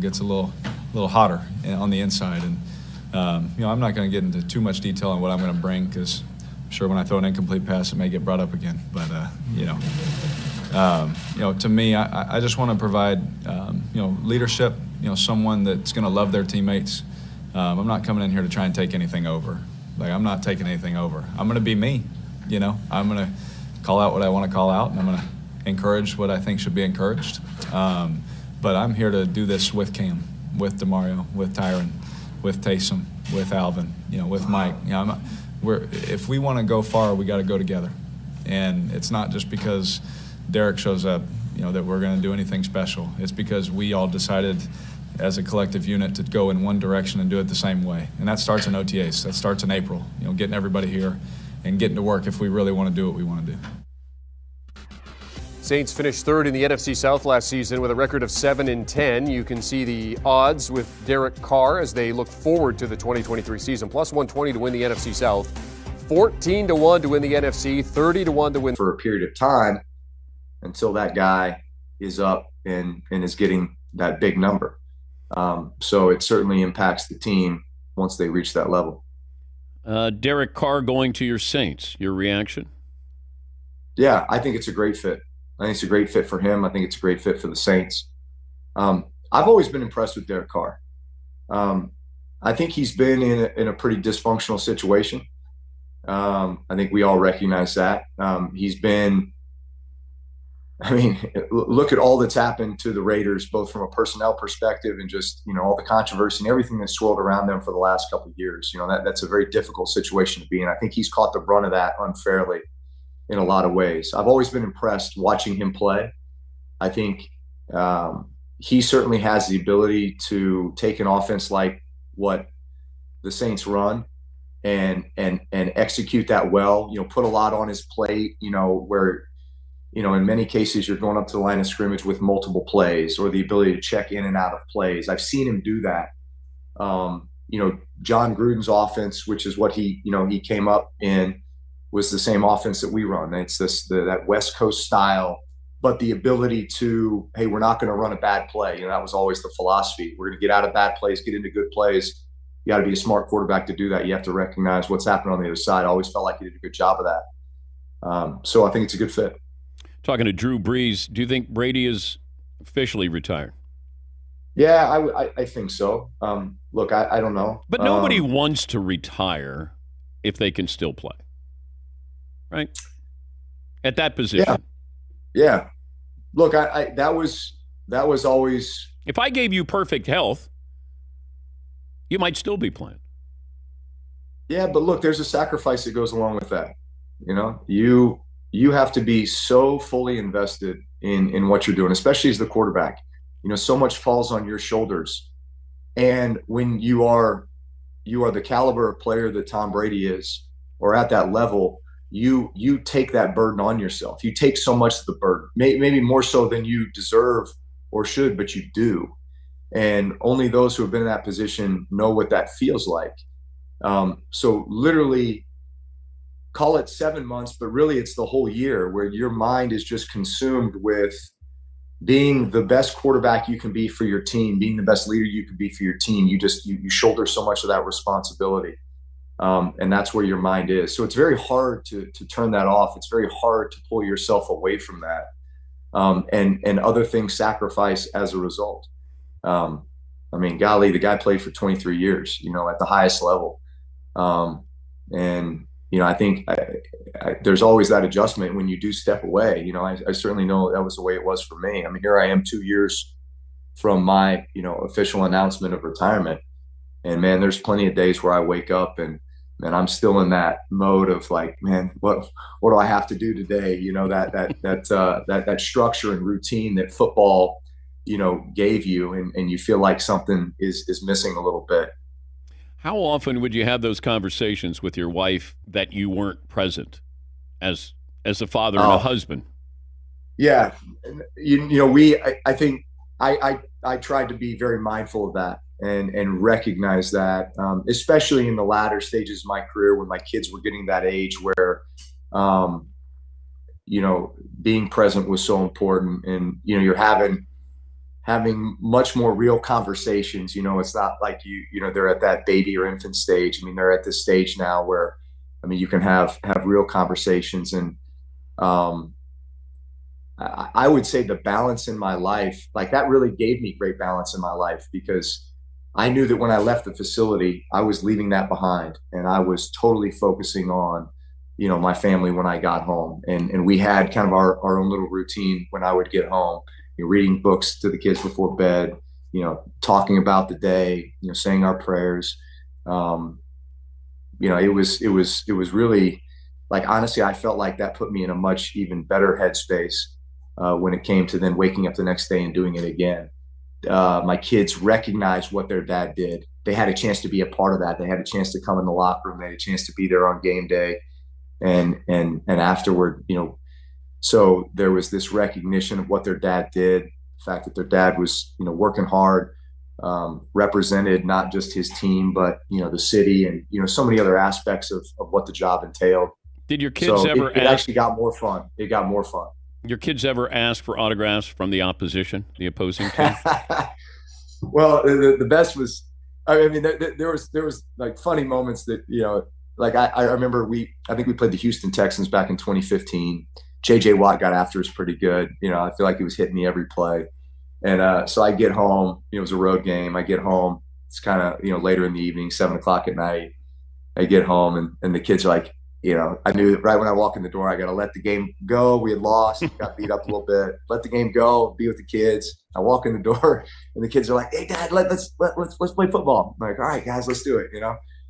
gets a little hotter on the inside. And I'm not going to get into too much detail on what I'm going to bring, because I'm sure when I throw an incomplete pass, it may get brought up again. But to me, I just want to provide leadership. Someone that's going to love their teammates. I'm not coming in here to try and take anything over. I'm not taking anything over. I'm going to be me. I'm going to call out what I want to call out, and I'm going to encourage what I think should be encouraged. But I'm here to do this with Cam, with DeMario, with Tyron, with Taysom, with Alvin, with Mike. If we want to go far, we got to go together. And it's not just because Derek shows up, that we're going to do anything special. It's because we all decided as a collective unit to go in one direction and do it the same way. And that starts in OTAs. That starts in April, getting everybody here and getting to work if we really want to do what we want to do. Saints finished third in the NFC South last season with a record of 7-10. You can see the odds with Derek Carr as they look forward to the 2023 season. Plus 120 to win the NFC South, 14-1 to win the NFC, 30-1 to win. For a period of time until that guy is up and is getting that big number. So it certainly impacts the team once they reach that level. Derek Carr going to your Saints, your reaction? Yeah, I think it's a great fit. I think it's a great fit for him. I think it's a great fit for the Saints. I've always been impressed with Derek Carr. I think he's been in a pretty dysfunctional situation. I think we all recognize that. Look at all that's happened to the Raiders, both from a personnel perspective and just, all the controversy and everything that's swirled around them for the last couple of years. That's a very difficult situation to be in. I think he's caught the brunt of that unfairly in a lot of ways. I've always been impressed watching him play. I think he certainly has the ability to take an offense like what the Saints run and execute that well, put a lot on his plate, where in many cases you're going up to the line of scrimmage with multiple plays, or the ability to check in and out of plays. I've seen him do that. John Gruden's offense, which is what he came up in, was the same offense that we run. It's that West Coast style, but the ability to, hey, we're not going to run a bad play. That was always the philosophy. We're going to get out of bad plays, get into good plays. You got to be a smart quarterback to do that. You have to recognize what's happening on the other side. I always felt like he did a good job of that. So I think it's a good fit. Talking to Drew Brees, do you think Brady is officially retired? Yeah, I think so. Look, I don't know. But nobody wants to retire if they can still play, right? At that position. Yeah. Look, that was always. If I gave you perfect health, you might still be playing. Yeah, but look, there's a sacrifice that goes along with that. You have to be so fully invested in what you're doing, especially as the quarterback. So much falls on your shoulders. And when you are the caliber of player that Tom Brady is, or at that level, you take that burden on yourself. You take so much of the burden, maybe more so than you deserve or should, but you do. And only those who have been in that position know what that feels like. So literally, call it 7 months, but really it's the whole year where your mind is just consumed with being the best quarterback you can be for your team, being the best leader you can be for your team. You shoulder so much of that responsibility. And that's where your mind is. So it's very hard to turn that off. It's very hard to pull yourself away from that. And other things sacrifice as a result. Golly, the guy played for 23 years, at the highest level. I think there's always that adjustment when you do step away. I certainly know that was the way it was for me. Here I am 2 years from my, official announcement of retirement. And man, there's plenty of days where I wake up and I'm still in that mode of like, man, what do I have to do today? That structure and routine that football, gave you, and you feel like something is missing a little bit. How often would you have those conversations with your wife that you weren't present as a father and a husband? Yeah. I think I tried to be very mindful of that and recognize that, especially in the latter stages of my career when my kids were getting that age where, being present was so important, and, you're having having much more real conversations. It's not like they're at that baby or infant stage. I mean, they're at this stage now where, I mean, you can have real conversations. And I would say the balance in my life, like that really gave me great balance in my life, because I knew that when I left the facility, I was leaving that behind, and I was totally focusing on, my family when I got home. And we had kind of our own little routine when I would get home, reading books to the kids before bed, talking about the day, saying our prayers. It was really, like, honestly, I felt like that put me in a much even better headspace when it came to then waking up the next day and doing it again. My kids recognized what their dad did. They had a chance to be a part of that. They had a chance to come in the locker room. They had a chance to be there on game day, and afterward, so there was this recognition of what their dad did, the fact that their dad was, working hard, represented not just his team, but, the city, and, so many other aspects of what the job entailed. Did your kids ever it actually got more fun. It got more fun. Your kids ever ask for autographs from the opposition, the opposing team? Well, the best was, I mean, there was like funny moments that, like I remember I think we played the Houston Texans back in 2015. J.J. Watt got after us pretty good. I feel like he was hitting me every play. And so I get home, it was a road game. I get home, it's kind of, later in the evening, 7:00 at night. I get home, and the kids are like, I knew that right when I walk in the door, I got to let the game go. We had lost, got beat up a little bit, let the game go, be with the kids. I walk in the door, and the kids are like, "Hey, Dad, let's play football." I'm like, "All right, guys, let's do it." And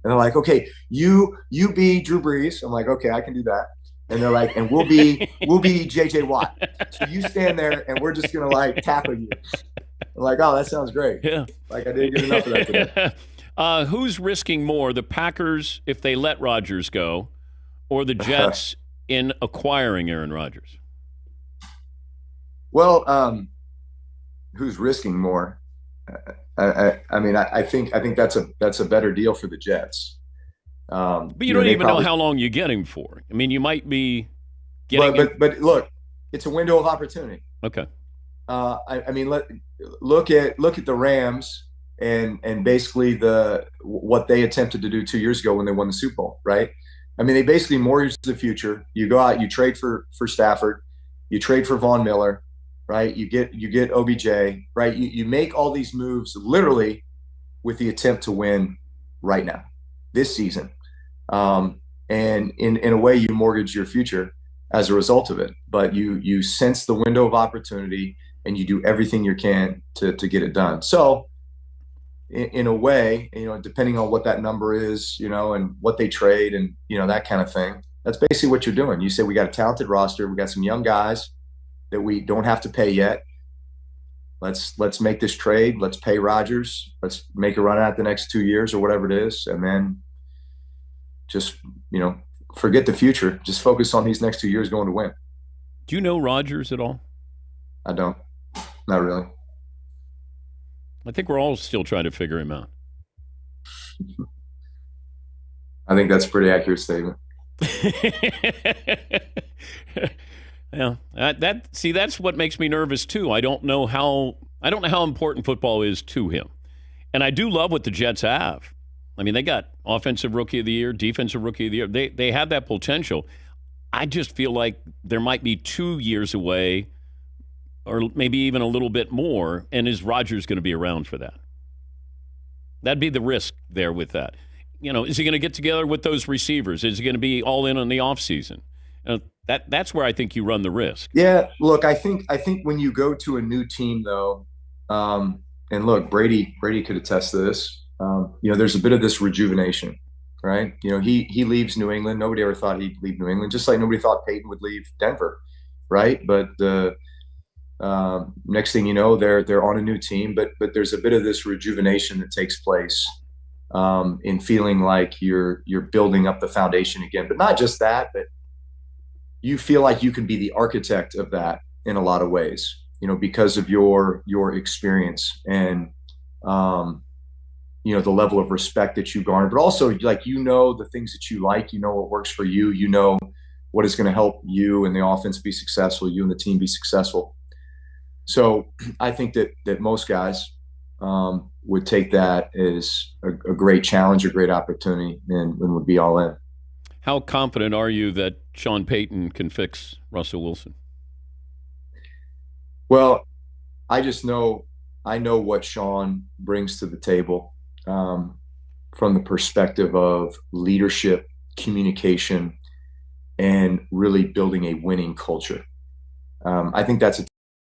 they're like, "Okay, you be Drew Brees." I'm like, "Okay, I can do that." And they're like, "And we'll be J.J. Watt. So you stand there, and we're just gonna like tackle you." I'm like, "Oh, that sounds great." Yeah. Like I didn't get enough of that today. Who's risking more, the Packers if they let Rodgers go, or the Jets in acquiring Aaron Rodgers? Well, who's risking more? I mean, I think that's a better deal for the Jets. But you don't even know how long you get him for. I mean, you might be getting but look, it's a window of opportunity. Okay. I mean, look at the Rams and basically what they attempted to do 2 years ago when they won the Super Bowl, right? I mean, they basically mortgaged the future. You go out, you trade for Stafford, you trade for Von Miller, right? You get OBJ, right? You make all these moves literally with the attempt to win right now, this season. And in a way, you mortgage your future as a result of it. But you sense the window of opportunity, and you do everything you can to get it done. So in a way, depending on what that number is, and what they trade and, that kind of thing, that's basically what you're doing. You say, we got a talented roster. We got some young guys that we don't have to pay yet. Let's make this trade. Let's pay Rodgers. Let's make a run at the next 2 years or whatever it is. And then just, forget the future. Just focus on these next 2 years going to win. Do you know Rodgers at all? I don't. Not really. I think we're all still trying to figure him out. I think that's a pretty accurate statement. Yeah, that's what makes me nervous too. I don't know how important football is to him, and I do love what the Jets have. I mean, they got offensive rookie of the year, defensive rookie of the year. They have that potential. I just feel like there might be 2 years away, or maybe even a little bit more, and is Rodgers going to be around for that? That'd be the risk there with that. Is he going to get together with those receivers? Is he going to be all in on the offseason? That's where I think you run the risk. Yeah, look, I think when you go to a new team, though, and look, Brady could attest to this. There's a bit of this rejuvenation, right? He leaves New England. Nobody ever thought he'd leave New England, just like nobody thought Peyton would leave Denver, right? But the next thing you know, they're on a new team. But there's a bit of this rejuvenation that takes place in feeling like you're building up the foundation again. But not just that, but you feel like you can be the architect of that in a lot of ways, because of your experience and the level of respect that you garner, but also like the things that you like, what works for you, what is going to help you and the offense be successful, you and the team be successful. So I think that most guys would take that as a great challenge, a great opportunity, and would be all in. How confident are you that Sean Payton can fix Russell Wilson? Well, I know what Sean brings to the table from the perspective of leadership, communication, and really building a winning culture. I think that's a